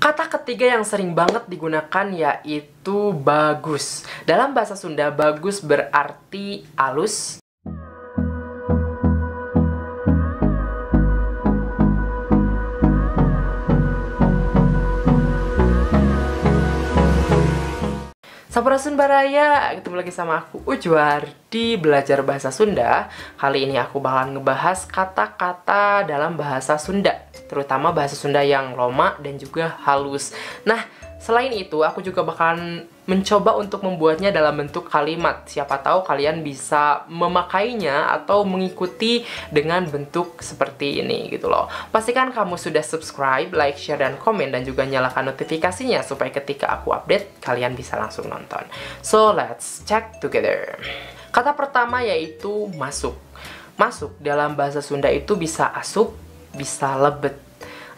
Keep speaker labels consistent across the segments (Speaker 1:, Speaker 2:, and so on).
Speaker 1: Kata ketiga yang sering banget digunakan yaitu bagus. Dalam bahasa Sunda, bagus berarti alus. Sampurasun-baraya, ketemu lagi sama aku Ujwar di Belajar Bahasa Sunda. Kali ini aku bakalan ngebahas kata-kata dalam bahasa Sunda, terutama bahasa Sunda yang loma dan juga halus. Nah, selain itu aku juga bakalan mencoba untuk membuatnya dalam bentuk kalimat. Siapa tahu kalian bisa memakainya atau mengikuti dengan bentuk seperti ini gitu loh. Pastikan kamu sudah subscribe, like, share, dan komen, dan juga nyalakan notifikasinya supaya ketika aku update kalian bisa langsung nonton. So let's check together. Kata pertama yaitu masuk. Masuk dalam bahasa Sunda itu bisa asup, bisa lebet.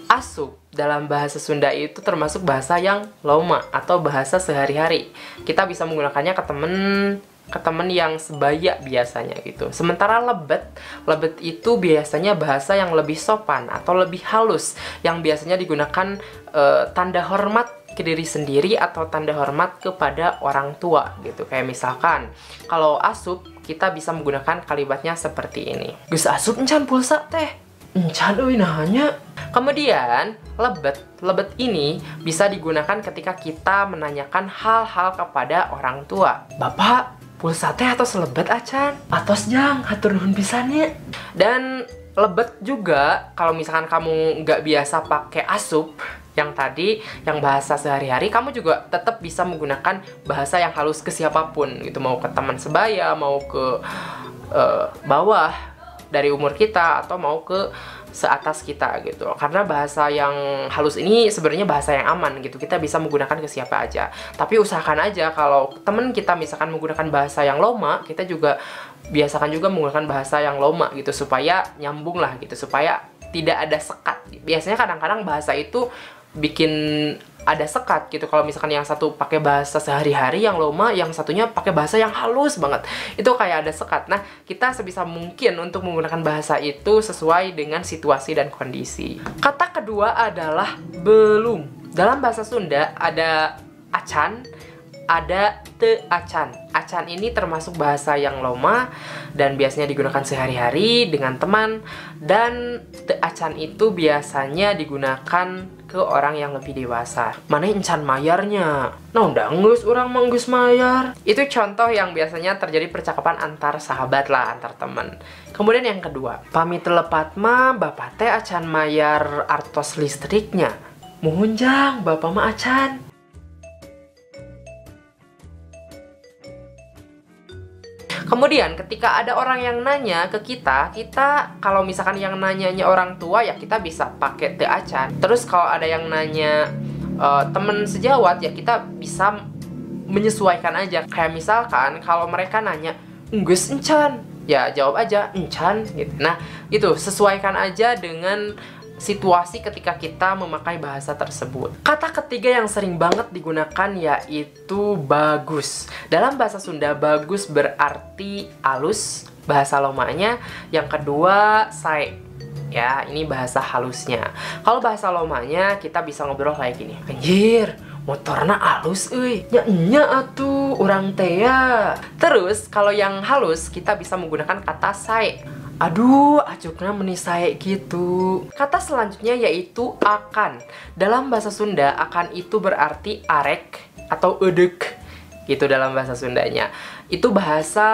Speaker 1: Asup dalam bahasa Sunda itu termasuk bahasa yang loma atau bahasa sehari-hari. Kita bisa menggunakannya ke temen yang sebaya biasanya gitu. Sementara lebet itu biasanya bahasa yang lebih sopan atau lebih halus, yang biasanya digunakan tanda hormat ke diri sendiri atau tanda hormat kepada orang tua gitu. Kayak misalkan kalau asup kita bisa menggunakan kalimatnya seperti ini. Geus asup encan pulsa teh. Encan euy nanya. Kemudian lebet ini bisa digunakan ketika kita menanyakan hal-hal kepada orang tua. Bapak, pulsa teh atos lebet acan? Atos jang, hatur nuhun pisannya. Dan lebet juga kalau misalkan kamu nggak biasa pakai asup yang tadi, yang bahasa sehari-hari, kamu juga tetap bisa menggunakan bahasa yang halus ke siapapun gitu, mau ke teman sebaya, mau ke bawah dari umur kita, atau mau ke seatas kita gitu. Karena bahasa yang halus ini sebenarnya bahasa yang aman gitu, kita bisa menggunakan ke siapa aja. Tapi usahakan aja kalau temen kita misalkan menggunakan bahasa yang loma, kita juga biasakan juga menggunakan bahasa yang loma gitu, supaya nyambung lah gitu, supaya tidak ada sekat. Biasanya kadang-kadang bahasa itu bikin ada sekat gitu. Kalau misalkan yang satu pakai bahasa sehari-hari yang loma, yang satunya pakai bahasa yang halus banget, itu kayak ada sekat. Nah, kita sebisa mungkin untuk menggunakan bahasa itu sesuai dengan situasi dan kondisi. Kata kedua adalah belum. Dalam bahasa Sunda ada acan, ada te acan. Acan ini termasuk bahasa yang loma dan biasanya digunakan sehari-hari dengan teman. Dan te acan itu biasanya digunakan ke orang yang lebih dewasa. Mana encan mayarnya? Nah, udah ngeus orang menggus mayar. Itu contoh yang biasanya terjadi percakapan antar sahabat lah, antar teman. Kemudian yang kedua, pamit telepat mah bapak teh acan mayar artos listriknya. Muhun jang, bapak mah acan. Kemudian ketika ada orang yang nanya ke kita kalau misalkan yang nanyanya orang tua ya kita bisa pakai te acan. Terus kalau ada yang nanya temen sejawat ya kita bisa menyesuaikan aja. Kayak misalkan kalau mereka nanya geus encan, ya jawab aja encan gitu. Nah, itu sesuaikan aja dengan situasi ketika kita memakai bahasa tersebut. Kata ketiga yang sering banget digunakan yaitu bagus. Dalam bahasa Sunda, bagus berarti alus, bahasa lomanya. Yang kedua, sae. Ya, ini bahasa halusnya. Kalau bahasa lomanya, kita bisa ngobrol kayak gini. Anjir, motorna halus euy. Nya atuh, urang teh ya. Terus, kalau yang halus, kita bisa menggunakan kata sae. Aduh, acukna menisai gitu. Kata selanjutnya yaitu akan. Dalam bahasa Sunda, akan itu berarti arek atau edek gitu dalam bahasa Sundanya. Itu bahasa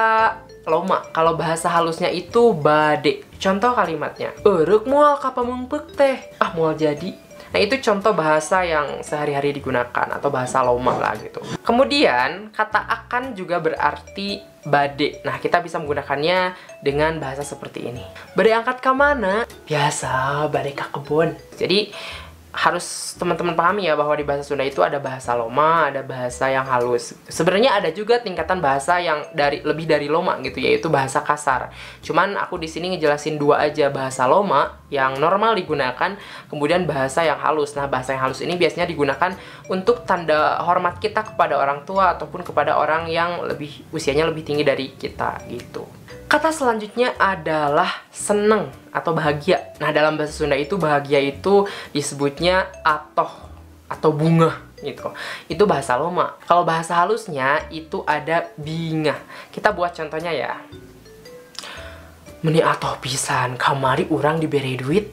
Speaker 1: loma. Kalau bahasa halusnya itu bade. Contoh kalimatnya, eurek moal ka pamengpeuk teh. Ah, moal jadi. Nah, itu contoh bahasa yang sehari-hari digunakan atau bahasa loma lah gitu. Kemudian, kata akan juga berarti bade. Nah, kita bisa menggunakannya dengan bahasa seperti ini. Bade angkat ke mana? Biasa, bade ke kebun. Jadi, harus teman-teman pahami ya bahwa di bahasa Sunda itu ada bahasa loma, ada bahasa yang halus. Sebenarnya ada juga tingkatan bahasa yang lebih dari loma gitu, yaitu bahasa kasar. Cuman aku di sini ngejelasin dua aja, bahasa loma yang normal digunakan, kemudian bahasa yang halus. Nah, bahasa yang halus ini biasanya digunakan untuk tanda hormat kita kepada orang tua ataupun kepada orang yang usianya lebih tinggi dari kita gitu. Kata selanjutnya adalah seneng atau bahagia. Nah, dalam bahasa Sunda itu bahagia itu disebutnya atoh atau bunga gitu. Itu bahasa Loma. Kalau bahasa halusnya itu ada bingah. Kita buat contohnya ya. Meni atoh pisan kamari urang diberi duit.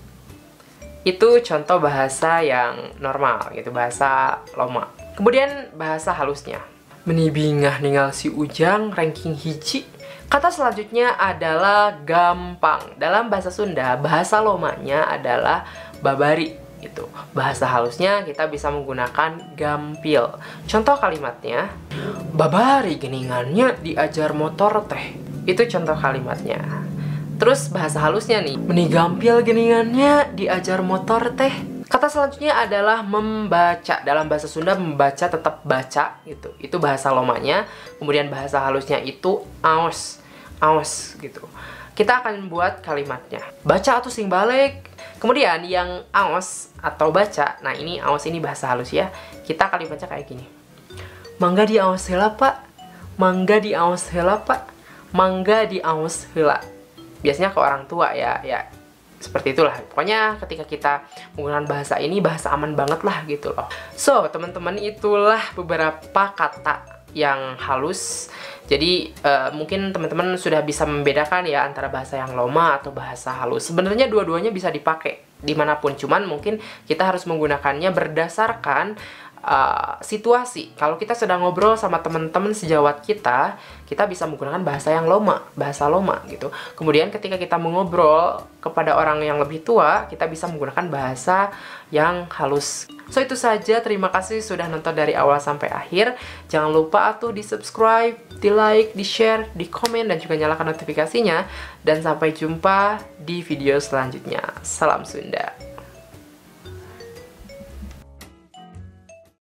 Speaker 1: Itu contoh bahasa yang normal gitu, bahasa Loma. Kemudian bahasa halusnya. Meni bingah ninggal si Ujang ranking hiji. Kata selanjutnya adalah gampang. Dalam bahasa Sunda, bahasa Lomanya adalah babari gitu. Bahasa halusnya kita bisa menggunakan gampil. Contoh kalimatnya, babari geningannya diajar motor teh. Itu contoh kalimatnya. Terus bahasa halusnya nih, meni gampil geningannya diajar motor teh. Kata selanjutnya adalah membaca. Dalam bahasa Sunda membaca tetap baca gitu. Itu bahasa Lomanya. Kemudian bahasa halusnya itu aos. Aos gitu. Kita akan buat kalimatnya. Baca atau sing balik. Kemudian yang aos atau baca. Nah, ini aos ini bahasa halus ya. Kita kalimatnya kayak gini. Mangga di aos heula, Pak. Mangga di aos heula, Pak. Mangga di aos heula. Biasanya ke orang tua ya. Ya seperti itulah. Pokoknya ketika kita menggunakan bahasa ini, bahasa aman banget lah gitu loh. So, teman-teman, itulah beberapa kata yang halus. Jadi mungkin teman-teman sudah bisa membedakan ya antara bahasa yang Loma atau bahasa halus. Sebenarnya dua-duanya bisa dipakai dimanapun. Cuman mungkin kita harus menggunakannya berdasarkan situasi. Kalau kita sedang ngobrol sama teman-teman sejawat kita bisa menggunakan bahasa yang Loma, bahasa Loma gitu. Kemudian ketika kita mengobrol kepada orang yang lebih tua, kita bisa menggunakan bahasa yang halus. So, itu saja. Terima kasih sudah nonton dari awal sampai akhir. Jangan lupa atuh di subscribe, di like, di share, di komen, dan juga nyalakan notifikasinya. Dan sampai jumpa di video selanjutnya. Salam Sunda.